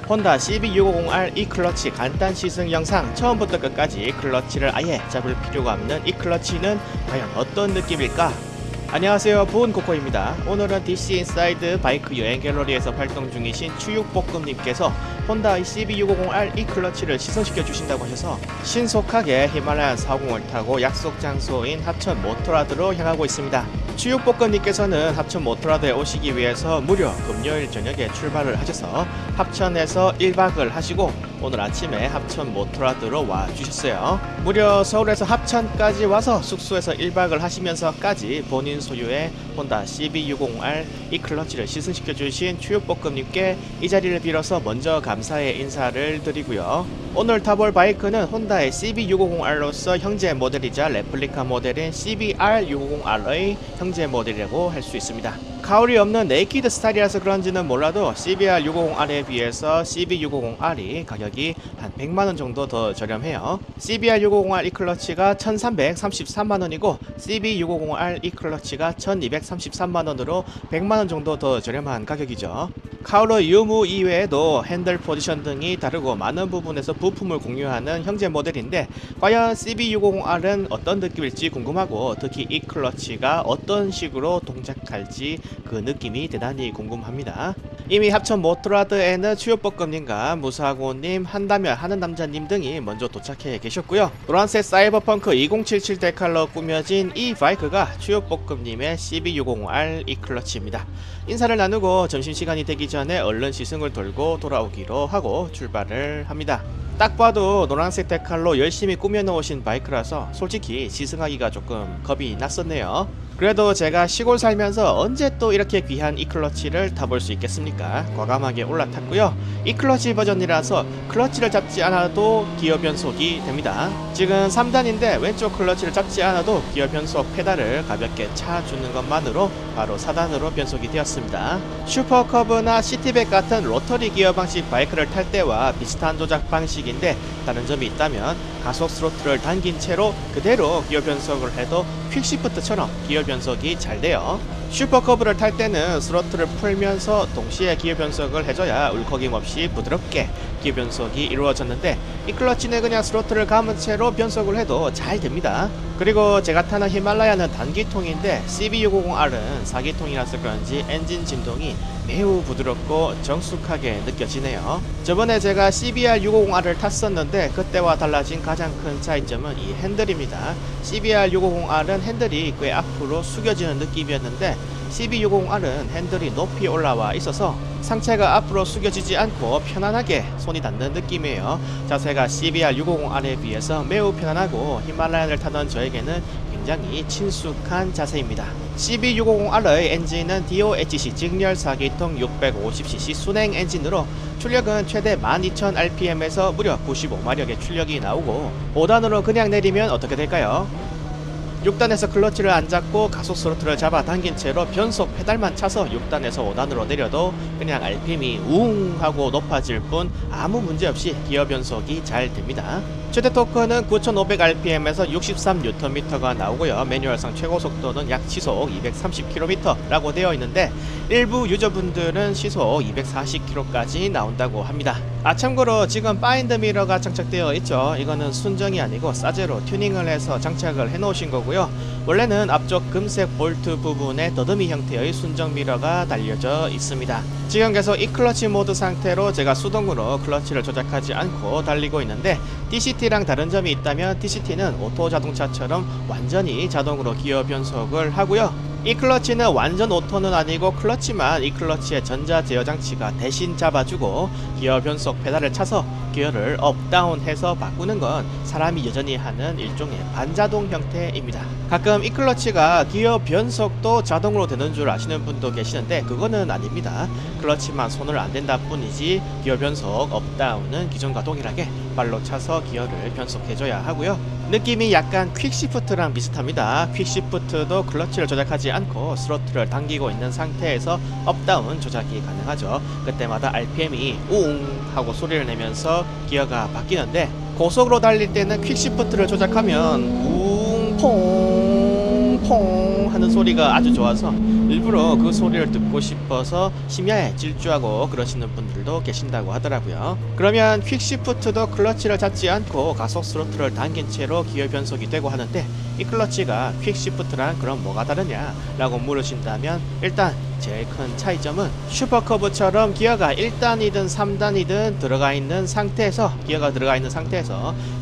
혼다 CB650R 이 클러치 간단 시승 영상. 처음부터 끝까지 클러치를 아예 잡을 필요가 없는 이 클러치는 과연 어떤 느낌일까? 안녕하세요, 부은코코입니다. 오늘은 DC 인사이드 바이크 여행 갤러리에서 활동 중이신 추육볶음님께서 혼다 CB650R 이 클러치를 시승시켜 주신다고 하셔서 신속하게 히말라얀 40을 타고 약속 장소인 합천 모토라드로 향하고 있습니다. 추육볶음님께서는 합천 모토라드에 오시기 위해서 무려 금요일 저녁에 출발을 하셔서 합천에서 1박을 하시고 오늘 아침에 합천 모토라드로 와 주셨어요. 무려 서울에서 합천까지 와서 숙소에서 1박을 하시면서까지 본인 소유의 혼다 CB650R 이 클러치를 시승시켜 주신 추육볶음님께 이 자리를 빌어서 먼저 감사의 인사를 드리고요. 오늘 타볼 바이크는 혼다의 CB650R로서 형제 모델이자 레플리카 모델인 CBR650R의 형제 모델이라고 할 수 있습니다. 가울이 없는 네이키드 스타일이라서 그런지는 몰라도 CBR650R에 비해서 CB650R이 가격이 한 100만원 정도 더 저렴해요. CBR650R 이 클러치가 1333만원이고 CB650R 이 클러치가 1233만원으로 100만원 정도 더 저렴한 가격이죠. 카울러 유무 이외에도 핸들 포지션 등이 다르고 많은 부분에서 부품을 공유하는 형제 모델인데 과연 CB650R은 어떤 느낌일지 궁금하고 특히 이 클러치가 어떤 식으로 동작할지 그 느낌이 대단히 궁금합니다. 이미 합천 모토라드에는 추육볶음님과 무사고님, 한다면 하는 남자님 등이 먼저 도착해 계셨고요. 노란색 사이버펑크 2077 데칼로 꾸며진 이 바이크가 추육볶음님의 CB650R 이 클러치입니다. 인사를 나누고 점심시간이 되기 전에 얼른 시승을 돌고 돌아오기로 하고 출발을 합니다. 딱 봐도 노란색 데칼로 열심히 꾸며놓으신 바이크라서 솔직히 시승하기가 조금 겁이 났었네요. 그래도 제가 시골 살면서 언제 또 이렇게 귀한 이 클러치를 타볼 수 있겠습니까? 과감하게 올라탔고요. 이 클러치 버전이라서 클러치를 잡지 않아도 기어 변속이 됩니다. 지금 3단인데 왼쪽 클러치를 잡지 않아도 기어 변속 페달을 가볍게 차주는 것만으로 바로 4단으로 변속이 되었습니다. 슈퍼커브나 시티백 같은 로터리 기어 방식 바이크를 탈 때와 비슷한 조작 방식인데 다른 점이 있다면 가속 스로틀을 당긴 채로 그대로 기어 변속을 해도 퀵시프트처럼 기어 변속이 잘 돼요. 슈퍼커브를 탈 때는 스로틀을 풀면서 동시에 기어 변속을 해줘야 울컥임 없이 부드럽게 기어 변속이 이루어졌는데 이 클러치는 그냥 스로틀을 감은 채로 변속을 해도 잘 됩니다. 그리고 제가 타는 히말라야는 단기통인데 CB650R은 4기통이라서 그런지 엔진 진동이 매우 부드럽고 정숙하게 느껴지네요. 저번에 제가 CBR650R을 탔었는데 그때와 달라진 가장 큰 차이점은 이 핸들입니다. CBR650R은 핸들이 꽤 앞으로 숙여지는 느낌이었는데 CB650R은 핸들이 높이 올라와 있어서 상체가 앞으로 숙여지지 않고 편안하게 손이 닿는 느낌이에요. 자세가 CBR650R에 비해서 매우 편안하고 히말라야를 타던 저에게는 굉장히 친숙한 자세입니다. CB650R의 엔진은 DOHC 직렬 4기통 650cc 순행 엔진으로 출력은 최대 12000rpm에서 무려 95마력의 출력이 나오고 5단으로 그냥 내리면 어떻게 될까요? 6단에서 클러치를 안 잡고 가속 스로틀을 잡아 당긴 채로 변속 페달만 차서 6단에서 5단으로 내려도 그냥 RPM이 우웅 하고 높아질 뿐 아무 문제없이 기어 변속이 잘 됩니다. 최대 토크는 9500rpm에서 63Nm가 나오고요. 매뉴얼상 최고 속도는 약 시속 230km 라고 되어 있는데 일부 유저분들은 시속 240km까지 나온다고 합니다. 참고로 지금 파인드 미러가 장착되어 있죠. 이거는 순정이 아니고 싸제로 튜닝을 해서 장착을 해 놓으신 거고요. 원래는 앞쪽 금색 볼트 부분에 더듬이 형태의 순정 미러가 달려져 있습니다. 지금 계속 이 클러치 모드 상태로 제가 수동으로 클러치를 조작하지 않고 달리고 있는데 DCT랑 다른 점이 있다면 DCT는 오토 자동차처럼 완전히 자동으로 기어 변속을 하고요. 이 클러치는 완전 오토는 아니고 클러치만 이 클러치의 전자 제어 장치가 대신 잡아주고 기어 변속 페달을 차서 기어를 업 다운 해서 바꾸는 건 사람이 여전히 하는 일종의 반자동 형태입니다. 가끔 이 클러치가 기어 변속도 자동으로 되는 줄 아시는 분도 계시는데 그거는 아닙니다. 클러치만 손을 안 댄다 뿐이지 기어 변속 업 다운은 기존과 동일하게 발로 차서 기어를 변속해줘야 하고요. 느낌이 약간 퀵시프트랑 비슷합니다. 퀵시프트도 클러치를 조작하지 않고 스로틀을 당기고 있는 상태에서 업다운 조작이 가능하죠. 그때마다 RPM이 우웅 하고 소리를 내면서 기어가 바뀌는데 고속으로 달릴 때는 퀵시프트를 조작하면 우웅 퐁 하는 소리가 아주 좋아서 일부러 그 소리를 듣고 싶어서 심야에 질주하고 그러시는 분들도 계신다고 하더라고요. 그러면 퀵시프트도 클러치를 잡지 않고 가속 스로틀을 당긴 채로 기어 변속이 되고 하는데 이 클러치가 퀵시프트랑 그럼 뭐가 다르냐 라고 물으신다면 일단 제일 큰 차이점은 슈퍼커브처럼 기어가 1단이든 3단이든 들어가 있는 상태에서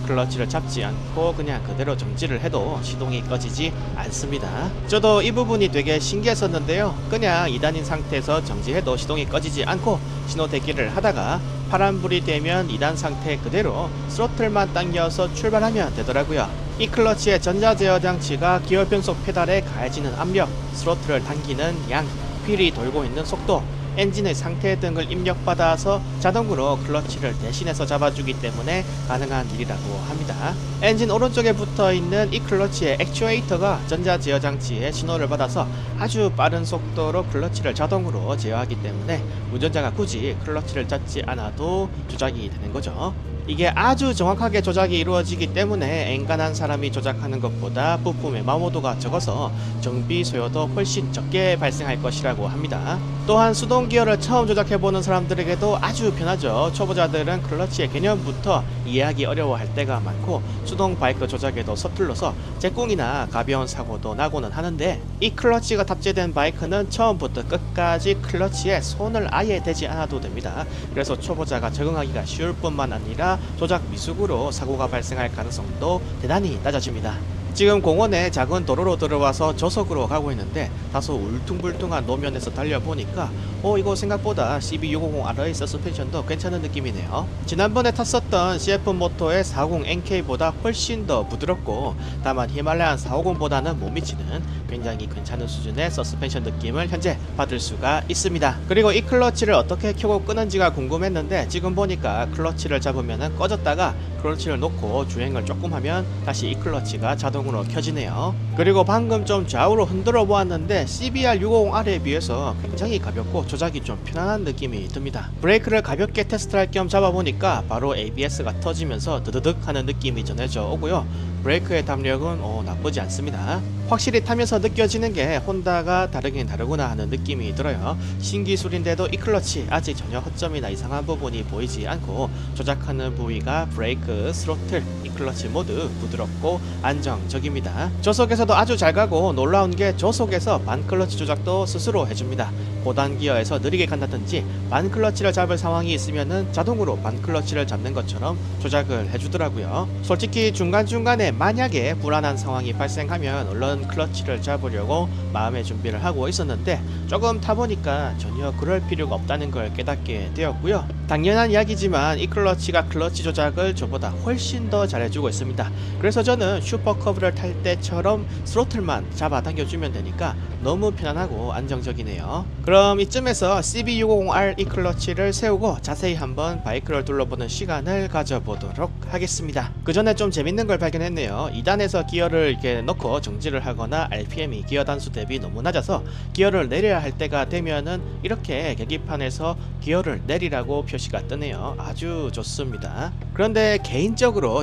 클러치를 잡지 않고 그냥 그대로 정지를 해도 시동이 꺼지지 않습니다. 저도 이 부분이 되게 신기했었는데요. 그냥 2단인 상태에서 정지해도 시동이 꺼지지 않고 신호 대기를 하다가 파란불이 되면 2단 상태 그대로 스로틀만 당겨서 출발하면 되더라고요. 이 클러치의 전자제어 장치가 기어 변속 페달에 가해지는 압력, 스로틀을 당기는 양, 휠이 돌고 있는 속도, 엔진의 상태 등을 입력받아서 자동으로 클러치를 대신해서 잡아주기 때문에 가능한 일이라고 합니다. 엔진 오른쪽에 붙어있는 이 클러치의 액추에이터가 전자제어 장치에 신호를 받아서 아주 빠른 속도로 클러치를 자동으로 제어하기 때문에 운전자가 굳이 클러치를 잡지 않아도 조작이 되는 거죠. 이게 아주 정확하게 조작이 이루어지기 때문에 엔간한 사람이 조작하는 것보다 부품의 마모도가 적어서 정비 소요도 훨씬 적게 발생할 것이라고 합니다. 또한 수동 기어를 처음 조작해보는 사람들에게도 아주 편하죠. 초보자들은 클러치의 개념부터 이해하기 어려워할 때가 많고 수동 바이크 조작에도 서툴러서 제꿍이나 가벼운 사고도 나고는 하는데 이 클러치가 탑재된 바이크는 처음부터 끝까지 클러치에 손을 아예 대지 않아도 됩니다. 그래서 초보자가 적응하기가 쉬울 뿐만 아니라 조작 미숙으로 사고가 발생할 가능성도 대단히 낮아집니다. 지금 공원에 작은 도로로 들어와서 저속으로 가고 있는데 다소 울퉁불퉁한 노면에서 달려보니까 이거 생각보다 CB650R의 서스펜션도 괜찮은 느낌이네요. 지난번에 탔었던 CF 모토의 450NK보다 훨씬 더 부드럽고 다만 히말라얀 450보다는 못 미치는 굉장히 괜찮은 수준의 서스펜션 느낌을 현재 받을 수가 있습니다. 그리고 이 클러치를 어떻게 켜고 끄는지가 궁금했는데 지금 보니까 클러치를 잡으면 꺼졌다가 클러치를 놓고 주행을 조금 하면 다시 이 클러치가 자동으로 켜지네요. 그리고 방금 좀 좌우로 흔들어 보았는데 CBR650R에 비해서 굉장히 가볍고 조작이 좀 편안한 느낌이 듭니다. 브레이크를 가볍게 테스트할 겸 잡아보니까 바로 ABS가 터지면서 드드득 하는 느낌이 전해져 오고요. 브레이크의 담력은 나쁘지 않습니다. 확실히 타면서 느껴지는 게 혼다가 다르긴 다르구나 하는 느낌이 들어요. 신기술인데도 이 클러치 아직 전혀 허점이나 이상한 부분이 보이지 않고 조작하는 부위가 브레이크, 스로틀, 이 클러치 모두 부드럽고 안정적입니다. 저속에서도 아주 잘 가고 놀라운 게 저속에서 반클러치 조작도 스스로 해줍니다. 고단 기어에서 느리게 간다든지 반클러치를 잡을 상황이 있으면은 자동으로 반클러치를 잡는 것처럼 조작을 해주더라고요. 솔직히 중간중간에 만약에 불안한 상황이 발생하면 얼른 클러치를 잡으려고 마음의 준비를 하고 있었는데 조금 타보니까 전혀 그럴 필요가 없다는 걸 깨닫게 되었고요. 당연한 이야기지만 이 클러치가 클러치 조작을 저보다 훨씬 더 잘해주고 있습니다. 그래서 저는 슈퍼커브를 탈 때처럼 스로틀만 잡아 당겨주면 되니까 너무 편안하고 안정적이네요. 그럼 이쯤에서 CB650R 이 클러치를 세우고 자세히 한번 바이크를 둘러보는 시간을 가져보도록 하겠습니다. 그 전에 좀 재밌는 걸 발견했네요. 2단에서 기어를 이렇게 넣고 정지를 하거나 RPM이 기어 단수 대비 너무 낮아서 기어를 내려야 할 때가 되면은 이렇게 계기판에서 기어를 내리라고 표시가 뜨네요. 아주 좋습니다. 그런데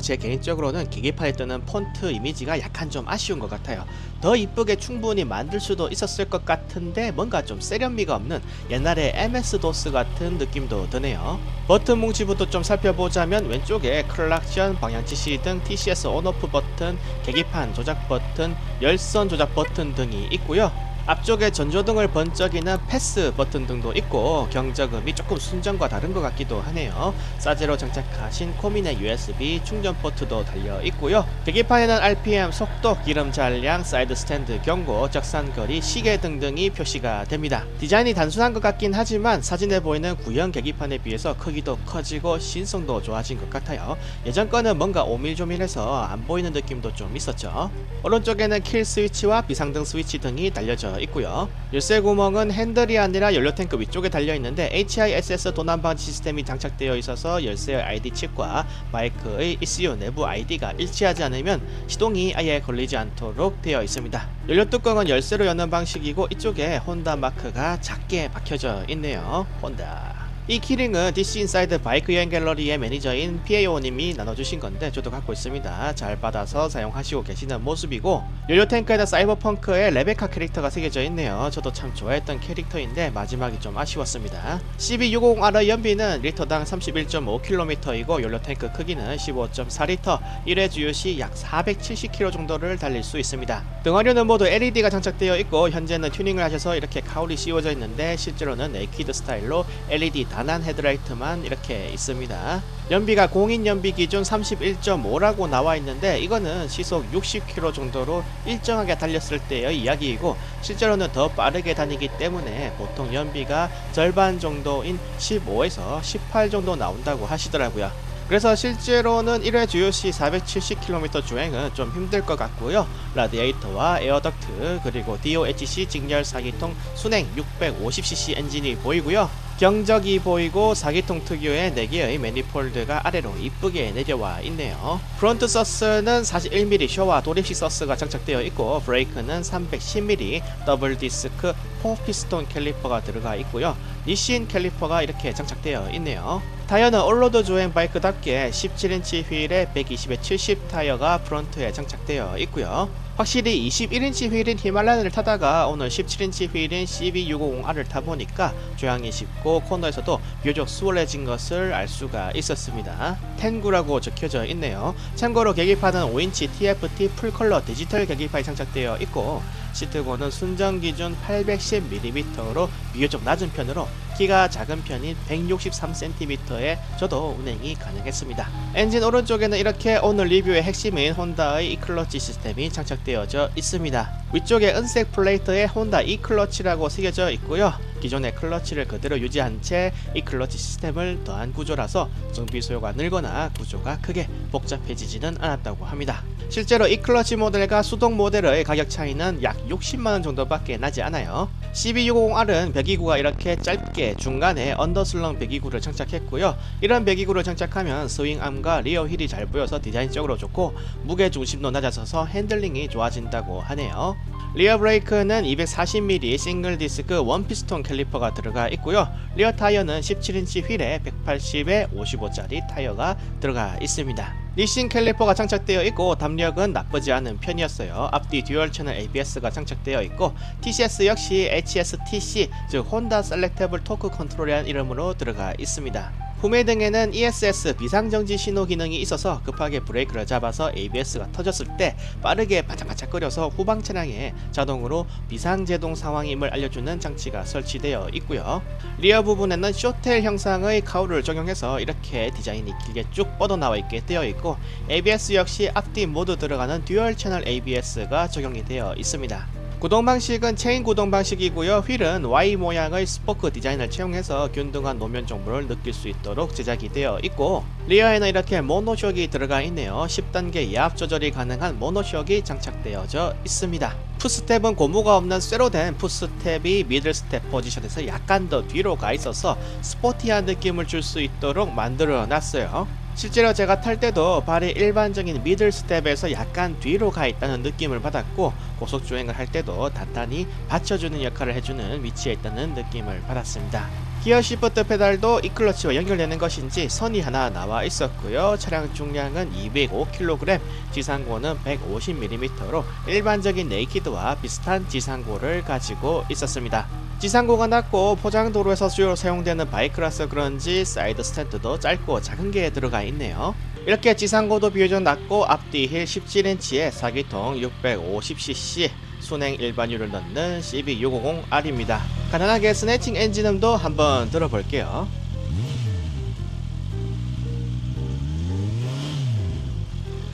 제 개인적으로는 계기판에 뜨는 폰트 이미지가 약간 좀 아쉬운 것 같아요. 더 이쁘게 충분히 만들 수도 있었을 것 같은데 뭔가 좀 세련미가 없는 옛날의 MS-DOS 같은 느낌도 드네요. 버튼 뭉치부터 좀 살펴보자면 왼쪽에 클락션, 방향지시 등 TCS 온오프 버튼, 계기판 조작 버튼, 열선 조작 버튼 등이 있고요. 앞쪽에 전조등을 번쩍이는 패스 버튼 등도 있고 경적음이 조금 순전과 다른 것 같기도 하네요. 사제로 장착하신 코미네 USB 충전 포트도 달려 있고요. 계기판에는 RPM, 속도, 기름 잔량, 사이드 스탠드 경고, 적산거리, 시계 등등이 표시가 됩니다. 디자인이 단순한 것 같긴 하지만 사진에 보이는 구형 계기판에 비해서 크기도 커지고 신성도 좋아진 것 같아요. 예전 거는 뭔가 오밀조밀해서 안 보이는 느낌도 좀 있었죠. 오른쪽에는 킬 스위치와 비상등 스위치 등이 달려져 있고요. 열쇠 구멍은 핸들이 아니라 연료탱크 위쪽에 달려있는데 HISS 도난방지 시스템이 장착되어 있어서 열쇠의 ID 칩과 바이크의 ECU 내부 ID가 일치하지 않으면 시동이 아예 걸리지 않도록 되어 있습니다. 연료뚜껑은 열쇠로 여는 방식이고 이쪽에 혼다 마크가 작게 박혀져 있네요. 혼다. 이 키링은 DC 인사이드 바이크 여행 갤러리의 매니저인 PAO님이 나눠주신 건데 저도 갖고 있습니다. 잘 받아서 사용하시고 계시는 모습이고, 연료 탱크에다 사이버펑크의 레베카 캐릭터가 새겨져 있네요. 저도 참 좋아했던 캐릭터인데 마지막이 좀 아쉬웠습니다. CB650R 연비는 리터당 31.5km이고 연료 탱크 크기는 15.4L, 1회 주유시 약 470km 정도를 달릴 수 있습니다. 등화류는 모두 LED가 장착되어 있고 현재는 튜닝을 하셔서 이렇게 카울이 씌워져 있는데 실제로는 네이키드 스타일로 LED 단한 헤드라이트만 이렇게 있습니다. 연비가 공인 연비 기준 31.5라고 나와 있는데 이거는 시속 60km 정도로 일정하게 달렸을 때의 이야기이고, 실제로는 더 빠르게 다니기 때문에 보통 연비가 절반 정도인 15에서 18 정도 나온다고 하시더라고요. 그래서 실제로는 1회 주유시 470km 주행은 좀 힘들 것 같고요. 라디에이터와 에어덕트 그리고 DOHC 직렬 4기통 순행 650cc 엔진이 보이고요. 경적이 보이고 4기통 특유의 4개의 매니폴드가 아래로 이쁘게 내려와 있네요. 프론트 서스는 41mm 쇼와 도립식 서스가 장착되어 있고, 브레이크는 310mm 더블 디스크 4피스톤 캘리퍼가 들어가 있고요. 니신 캘리퍼가 이렇게 장착되어 있네요. 타이어는 올로드 주행 바이크답게 17인치 휠에 120에 70 타이어가 프론트에 장착되어 있고요. 확실히 21인치 휠인 히말라야를 타다가 오늘 17인치 휠인 CB650R을 타보니까 조향이 쉽고 코너에서도 비교적 수월해진 것을 알 수가 있었습니다. 텐구라고 적혀져 있네요. 참고로 계기판은 5인치 TFT 풀컬러 디지털 계기판이 장착되어 있고, 시트고는 순정 기준 810mm로 비교적 낮은 편으로 키가 작은 편인 163cm에 저도 운행이 가능했습니다. 엔진 오른쪽에는 이렇게 오늘 리뷰의 핵심인 혼다의 이클러치 시스템이 장착되어져 있습니다. 위쪽에 은색 플레이트에 혼다 이클러치라고 새겨져 있고요. 기존의 클러치를 그대로 유지한 채 이 클러치 시스템을 더한 구조라서 정비 소요가 늘거나 구조가 크게 복잡해지지는 않았다고 합니다. 실제로 이 클러치 모델과 수동 모델의 가격 차이는 약 60만원 정도밖에 나지 않아요. CB650R은 배기구가 이렇게 짧게 중간에 언더슬렁 배기구를 장착했고요. 이런 배기구를 장착하면 스윙암과 리어 휠이 잘 보여서 디자인적으로 좋고, 무게 중심도 낮아져서 핸들링이 좋아진다고 하네요. 리어 브레이크는 240mm 싱글 디스크 원피스톤 캘리퍼가 들어가 있고요. 리어 타이어는 17인치 휠에 180에 55짜리 타이어가 들어가 있습니다. 니신 캘리퍼가 장착되어 있고 담력은 나쁘지 않은 편이었어요. 앞뒤 듀얼 채널 ABS가 장착되어 있고, TCS 역시 HSTC 즉 혼다 셀렉테블 토크 컨트롤이라는 이름으로 들어가 있습니다. 후매 등에는 ESS 비상정지 신호 기능이 있어서 급하게 브레이크를 잡아서 ABS가 터졌을 때 빠르게 바짝바짝거려서 후방 차량에 자동으로 비상제동 상황임을 알려주는 장치가 설치되어 있고요. 리어 부분에는 쇼테일 형상의 카울을 적용해서 이렇게 디자인이 길게 쭉 뻗어나와 있게 되어 있고, ABS 역시 앞뒤 모두 들어가는 듀얼 채널 ABS가 적용이 되어 있습니다. 구동 방식은 체인 구동 방식이고요. 휠은 Y 모양의 스포크 디자인을 채용해서 균등한 노면 정보를 느낄 수 있도록 제작이 되어 있고, 리어에는 이렇게 모노쇼크 들어가 있네요. 10단계 야합 조절이 가능한 모노쇼크 장착되어져 있습니다. 풋스텝은 고무가 없는 쇠로 된 풋스텝이 미들 스텝 포지션에서 약간 더 뒤로 가 있어서 스포티한 느낌을 줄 수 있도록 만들어 놨어요. 실제로 제가 탈 때도 발이 일반적인 미들 스텝에서 약간 뒤로 가 있다는 느낌을 받았고, 고속주행을 할 때도 단단히 받쳐주는 역할을 해주는 위치에 있다는 느낌을 받았습니다. 기어 시프트 페달도 이 클러치와 연결되는 것인지 선이 하나 나와 있었고요. 차량 중량은 205kg, 지상고는 150mm로 일반적인 네이키드와 비슷한 지상고를 가지고 있었습니다. 지상고가 낮고 포장도로에서 주로 사용되는 바이크라서 그런지 사이드 스탠드도 짧고 작은 게 들어가 있네요. 이렇게 지상고도 비교적 낮고 앞뒤 힐 17인치에 4기통 650cc 순행 일반유를 넣는 CB650R입니다. 간단하게 스네칭 엔진음도 한번 들어볼게요.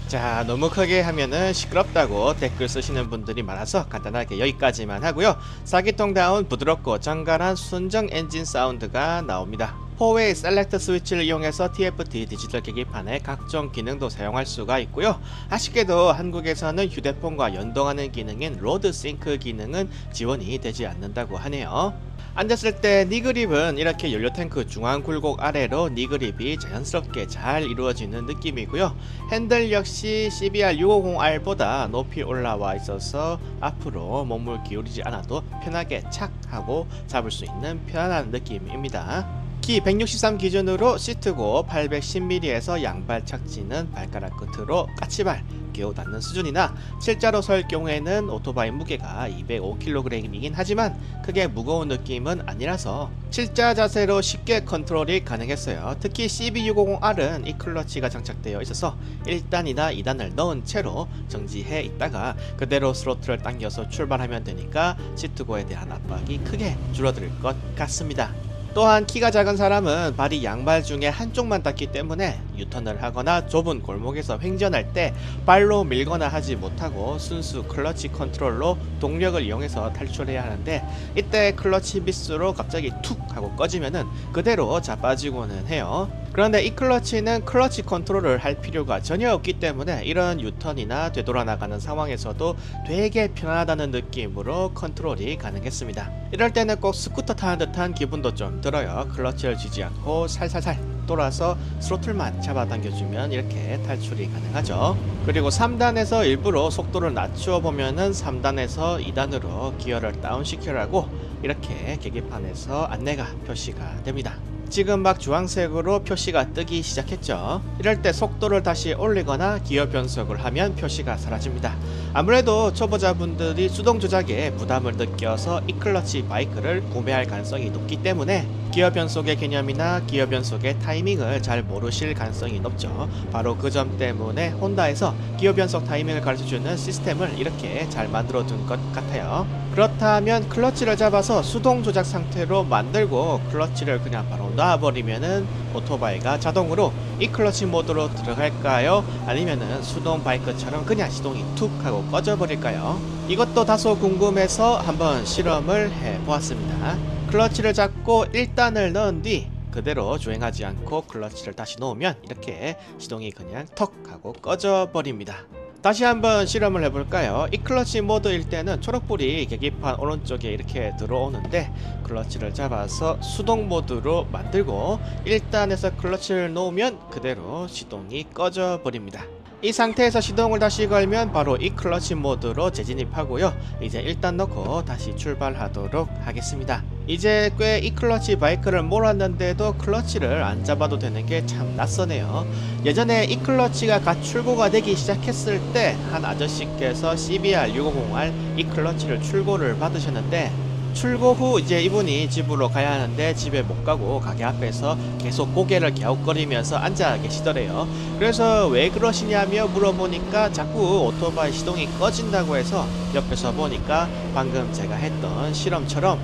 자, 너무 크게 하면은 시끄럽다고 댓글 쓰시는 분들이 많아서 간단하게 여기까지만 하고요. 4기통다운 부드럽고 정갈한 순정 엔진 사운드가 나옵니다. 4웨이 셀렉트 스위치를 이용해서 TFT 디지털 계기판의 각종 기능도 사용할 수가 있고요. 아쉽게도 한국에서는 휴대폰과 연동하는 기능인 로드 싱크 기능은 지원이 되지 않는다고 하네요. 앉았을 때 니그립은 이렇게 연료탱크 중앙 굴곡 아래로 니그립이 자연스럽게 잘 이루어지는 느낌이고요. 핸들 역시 CBR650R보다 높이 올라와 있어서 앞으로 몸을 기울이지 않아도 편하게 착 하고 잡을 수 있는 편안한 느낌입니다. 키 163 기준으로 시트고 810mm에서 양발 착지는 발가락 끝으로 까치발 겨우 닿는 수준이나 실자로 설 경우에는 오토바이 무게가 205kg이긴 하지만 크게 무거운 느낌은 아니라서 실자 자세로 쉽게 컨트롤이 가능했어요. 특히 CB650R은 이 클러치가 장착되어 있어서 1단이나 2단을 넣은 채로 정지해 있다가 그대로 스로틀을 당겨서 출발하면 되니까 시트고에 대한 압박이 크게 줄어들 것 같습니다. 또한 키가 작은 사람은 발이 양발 중에 한쪽만 닿기 때문에 유턴을 하거나 좁은 골목에서 횡전할 때 발로 밀거나 하지 못하고 순수 클러치 컨트롤로 동력을 이용해서 탈출해야 하는데, 이때 클러치 비스로 갑자기 툭 하고 꺼지면은 그대로 자빠지고는 해요. 그런데 이 클러치는 클러치 컨트롤을 할 필요가 전혀 없기 때문에 이런 유턴이나 되돌아 나가는 상황에서도 되게 편안하다는 느낌으로 컨트롤이 가능했습니다. 이럴 때는 꼭 스쿠터 타는 듯한 기분도 좀 들어요. 클러치를 쥐지 않고 살살살 돌아서 스로틀만 잡아당겨주면 이렇게 탈출이 가능하죠. 그리고 3단에서 일부러 속도를 낮추어 보면은 3단에서 2단으로 기어를 다운시키라고 이렇게 계기판에서 안내가 표시가 됩니다. 지금 막 주황색으로 표시가 뜨기 시작했죠. 이럴 때 속도를 다시 올리거나 기어 변속을 하면 표시가 사라집니다. 아무래도 초보자분들이 수동 조작에 부담을 느껴서 이 클러치 바이크를 구매할 가능성이 높기 때문에 기어 변속의 개념이나 기어 변속의 타이밍을 잘 모르실 가능성이 높죠. 바로 그 점 때문에 혼다에서 기어 변속 타이밍을 가르쳐주는 시스템을 이렇게 잘 만들어 둔 것 같아요. 그렇다면 클러치를 잡아서 수동 조작 상태로 만들고 클러치를 그냥 바로 놔버리면은 오토바이가 자동으로 이 클러치 모드로 들어갈까요? 아니면은 수동 바이크처럼 그냥 시동이 툭 하고 꺼져 버릴까요? 이것도 다소 궁금해서 한번 실험을 해 보았습니다. 클러치를 잡고 1단을 넣은 뒤 그대로 주행하지 않고 클러치를 다시 놓으면 이렇게 시동이 그냥 턱 하고 꺼져 버립니다. 다시 한번 실험을 해볼까요? 이 클러치 모드일 때는 초록불이 계기판 오른쪽에 이렇게 들어오는데 클러치를 잡아서 수동 모드로 만들고 1단에서 클러치를 놓으면 그대로 시동이 꺼져 버립니다. 이 상태에서 시동을 다시 걸면 바로 이 클러치 모드로 재진입하고요. 이제 1단 넣고 다시 출발하도록 하겠습니다. 이제 꽤 이 클러치 바이크를 몰았는데도 클러치를 안 잡아도 되는 게 참 낯서네요. 예전에 이 클러치가 갓 출고가 되기 시작했을 때 한 아저씨께서 CBR650R 이 클러치를 출고를 받으셨는데, 출고 후 이제 이분이 집으로 가야 하는데 집에 못 가고 가게 앞에서 계속 고개를 갸웃거리면서 앉아 계시더래요. 그래서 왜 그러시냐며 물어보니까 자꾸 오토바이 시동이 꺼진다고 해서 옆에서 보니까 방금 제가 했던 실험처럼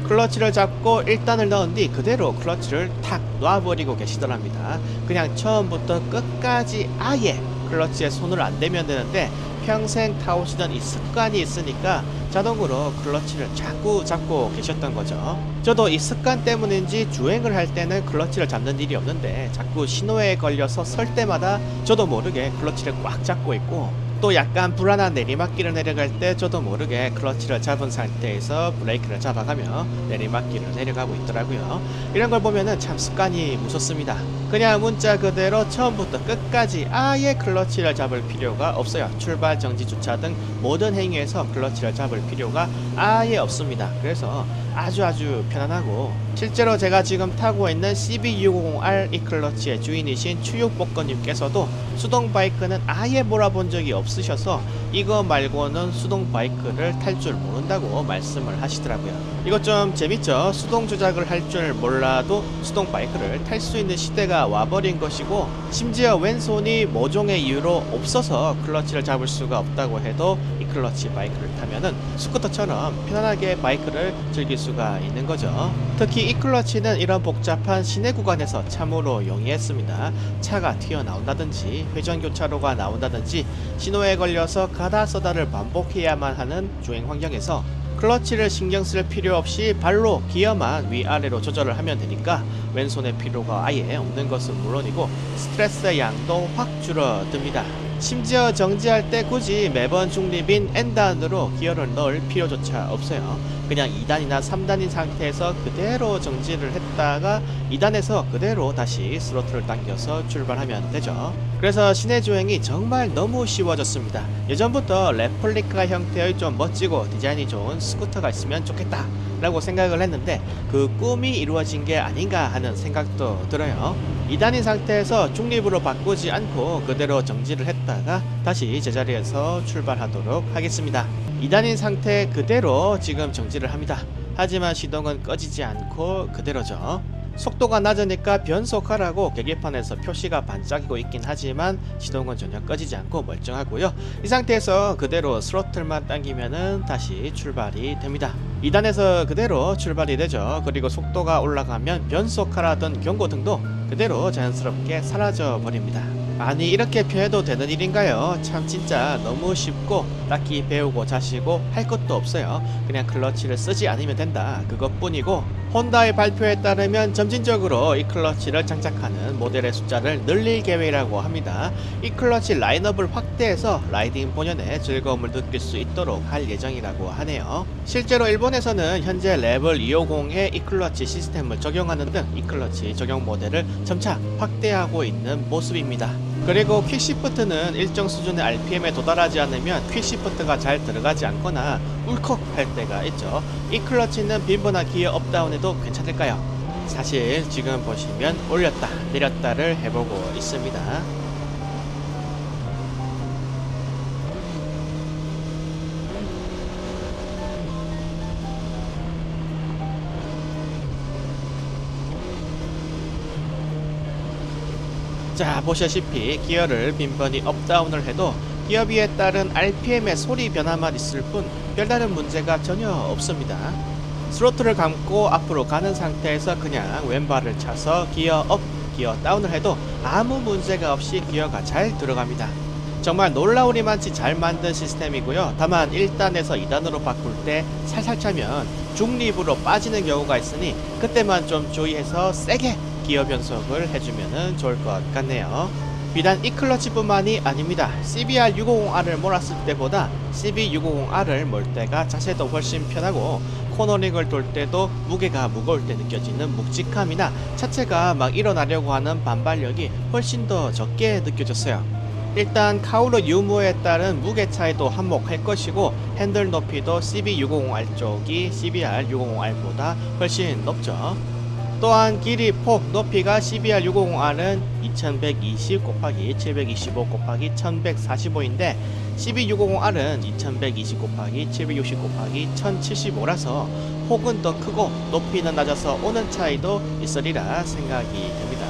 클러치를 잡고 1단을 넣은 뒤 그대로 클러치를 탁 놔버리고 계시더랍니다. 그냥 처음부터 끝까지 아예 클러치에 손을 안 대면 되는데 평생 타오시던 이 습관이 있으니까 자동으로 클러치를 자꾸 잡고 계셨던 거죠. 저도 이 습관 때문인지 주행을 할 때는 클러치를 잡는 일이 없는데 자꾸 신호에 걸려서 설 때마다 저도 모르게 클러치를 꽉 잡고 있고, 또 약간 불안한 내리막길을 내려갈 때 저도 모르게 클러치를 잡은 상태에서 브레이크를 잡아가며 내리막길을 내려가고 있더라고요. 이런 걸 보면은 참 습관이 무섭습니다. 그냥 문자 그대로 처음부터 끝까지 아예 클러치를 잡을 필요가 없어요. 출발, 정지, 주차 등 모든 행위에서 클러치를 잡을 필요가 아예 없습니다. 그래서 아주 편안하고, 실제로 제가 지금 타고 있는 CB650R 이 클러치의 주인이신 추육복권님께서도 수동 바이크는 아예 몰아본 적이 없으셔서 이거 말고는 수동 바이크를 탈 줄 모른다고 말씀을 하시더라고요. 이거 좀 재밌죠? 수동 조작을 할 줄 몰라도 수동 바이크를 탈 수 있는 시대가 와버린 것이고, 심지어 왼손이 모종의 이유로 없어서 클러치를 잡을 수가 없다고 해도 이 클러치 바이크를 타면은 스쿠터처럼 편안하게 바이크를 즐길 수가 있는 거죠. 특히 이 클러치는 이런 복잡한 시내 구간에서 참으로 용이했습니다. 차가 튀어나온다든지 회전교차로가 나온다든지 신호에 걸려서 가다 서다를 반복해야만 하는 주행 환경에서 클러치를 신경 쓸 필요 없이 발로 기어만 위아래로 조절을 하면 되니까 왼손의 피로가 아예 없는 것은 물론이고 스트레스의 양도 확 줄어듭니다. 심지어 정지할 때 굳이 매번 중립인 N단으로 기어를 넣을 필요조차 없어요. 그냥 2단이나 3단인 상태에서 그대로 정지를 했다가 2단에서 그대로 다시 스로틀을 당겨서 출발하면 되죠. 그래서 시내 주행이 정말 너무 쉬워졌습니다. 예전부터 레플리카 형태의 좀 멋지고 디자인이 좋은 스쿠터가 있으면 좋겠다 라고 생각을 했는데 그 꿈이 이루어진 게 아닌가 하는 생각도 들어요. 2단인 상태에서 중립으로 바꾸지 않고 그대로 정지를 했다가 다시 제자리에서 출발하도록 하겠습니다. 2단인 상태 그대로 지금 정지를 합니다. 하지만 시동은 꺼지지 않고 그대로죠. 속도가 낮으니까 변속하라고 계기판에서 표시가 반짝이고 있긴 하지만 시동은 전혀 꺼지지 않고 멀쩡하고요. 이 상태에서 그대로 스로틀만 당기면은 다시 출발이 됩니다. 2단에서 그대로 출발이 되죠. 그리고 속도가 올라가면 변속하라던 경고등도 그대로 자연스럽게 사라져 버립니다. 아니 이렇게 표해도 되는 일인가요? 참 진짜 너무 쉽고 딱히 배우고 자시고 할 것도 없어요. 그냥 클러치를 쓰지 않으면 된다 그것뿐이고, 혼다의 발표에 따르면 점진적으로 이 클러치를 장착하는 모델의 숫자를 늘릴 계획이라고 합니다. 이 클러치 라인업을 확대해서 라이딩 본연의 즐거움을 느낄 수 있도록 할 예정이라고 하네요. 실제로 일본에서는 현재 레벨 250에 이 클러치 시스템을 적용하는 등 이 클러치 적용 모델을 점차 확대하고 있는 모습입니다. 그리고 퀵시프트는 일정 수준의 RPM에 도달하지 않으면 퀵시프트가 잘 들어가지 않거나 울컥 할 때가 있죠. 이 클러치는 빈번한 기어 업다운에도 괜찮을까요? 사실 지금 보시면 올렸다 내렸다를 해보고 있습니다. 자, 보시다시피 기어를 빈번히 업다운을 해도 기어비에 따른 RPM의 소리 변화만 있을 뿐 별다른 문제가 전혀 없습니다. 스로틀을 감고 앞으로 가는 상태에서 그냥 왼발을 차서 기어 업, 기어 다운을 해도 아무 문제가 없이 기어가 잘 들어갑니다. 정말 놀라우리만치 잘 만든 시스템이고요. 다만 1단에서 2단으로 바꿀 때 살살 차면 중립으로 빠지는 경우가 있으니 그때만 좀 주의해서 세게 기어 변속을 해주면 좋을 것 같네요. 비단 이 클러치뿐만이 아닙니다. CBR650R을 몰았을 때보다 CB650R을 몰 때가 자세도 훨씬 편하고 코너링을 돌 때도 무게가 무거울 때 느껴지는 묵직함이나 차체가 막 일어나려고 하는 반발력이 훨씬 더 적게 느껴졌어요. 일단 카우르 유무에 따른 무게 차이도 한몫할 것이고 핸들 높이도 CB650R 쪽이 CBR650R보다 훨씬 높죠. 또한 길이, 폭, 높이가 CBR650R은 2120 곱하기 725 곱하기 1145인데 CB650R은 2120 곱하기 760 곱하기 1075라서 폭은 더 크고 높이는 낮아서 오는 차이도 있으리라 생각이 됩니다.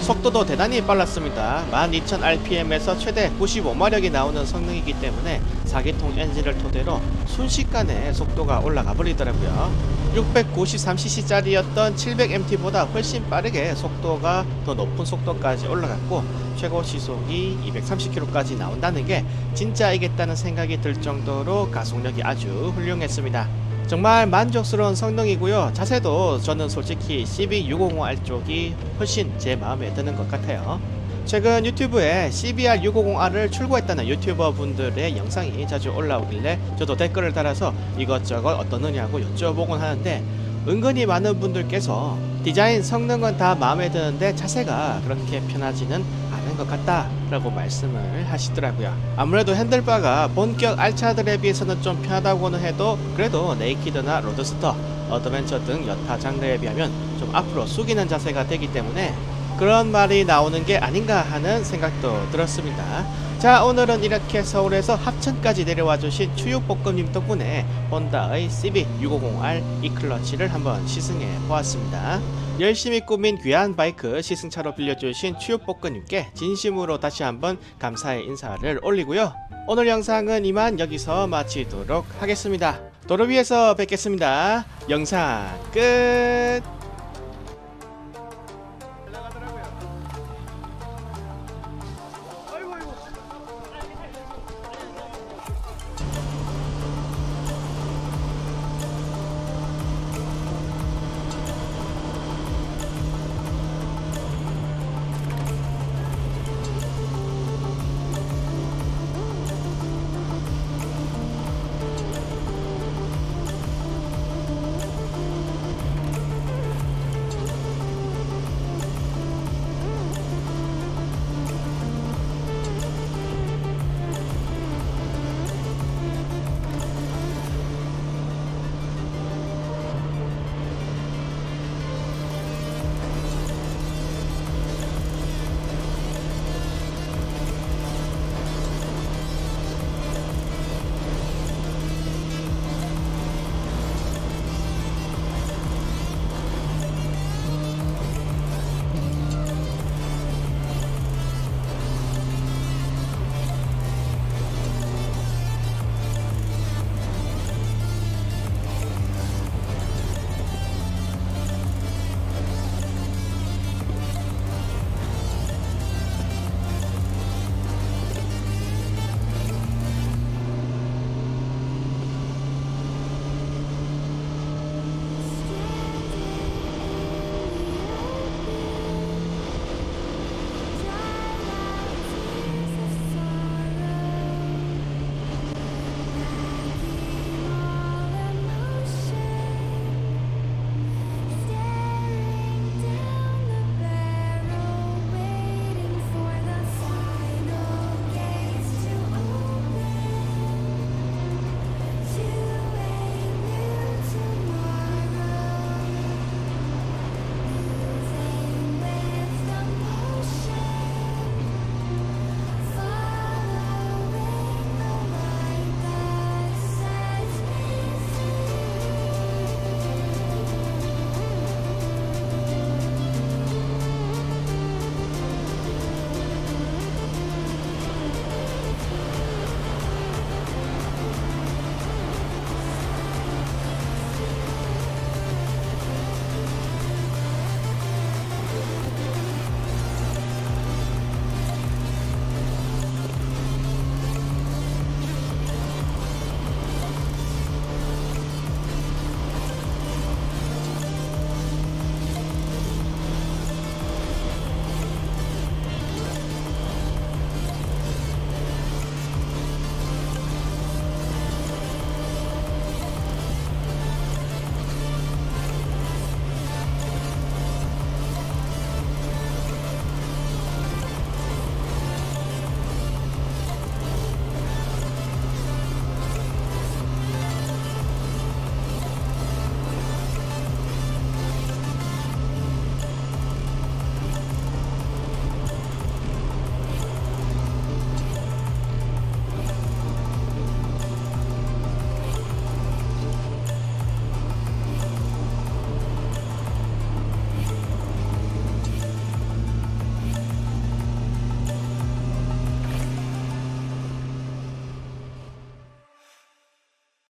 속도도 대단히 빨랐습니다. 12000rpm에서 최대 95마력이 나오는 성능이기 때문에 4기통 엔진을 토대로 순식간에 속도가 올라가 버리더라고요. 693cc짜리였던 700mt보다 훨씬 빠르게 속도가 더 높은 속도까지 올라갔고 최고 시속이 230km까지 나온다는 게 진짜이겠다는 생각이 들 정도로 가속력이 아주 훌륭했습니다. 정말 만족스러운 성능이고요. 자세도 저는 솔직히 CB650R 쪽이 훨씬 제 마음에 드는 것 같아요. 최근 유튜브에 CBR650R을 출고했다는 유튜버 분들의 영상이 자주 올라오길래 저도 댓글을 달아서 이것저것 어떠느냐고 여쭤보곤 하는데 은근히 많은 분들께서 디자인 성능은 다 마음에 드는데 자세가 그렇게 편하지는 않은 것 같다 라고 말씀을 하시더라고요. 아무래도 핸들바가 본격 R차들에 비해서는 좀 편하다고는 해도 그래도 네이키드나 로드스터, 어드벤처 등 여타 장르에 비하면 좀 앞으로 숙이는 자세가 되기 때문에 그런 말이 나오는 게 아닌가 하는 생각도 들었습니다. 자, 오늘은 이렇게 서울에서 합천까지 내려와 주신 추유볶음님 덕분에 혼다의 CB650R E클러치를 한번 시승해 보았습니다. 열심히 꾸민 귀한 바이크 시승차로 빌려주신 추유볶음님께 진심으로 다시 한번 감사의 인사를 올리고요. 오늘 영상은 이만 여기서 마치도록 하겠습니다. 도로 위에서 뵙겠습니다. 영상 끝!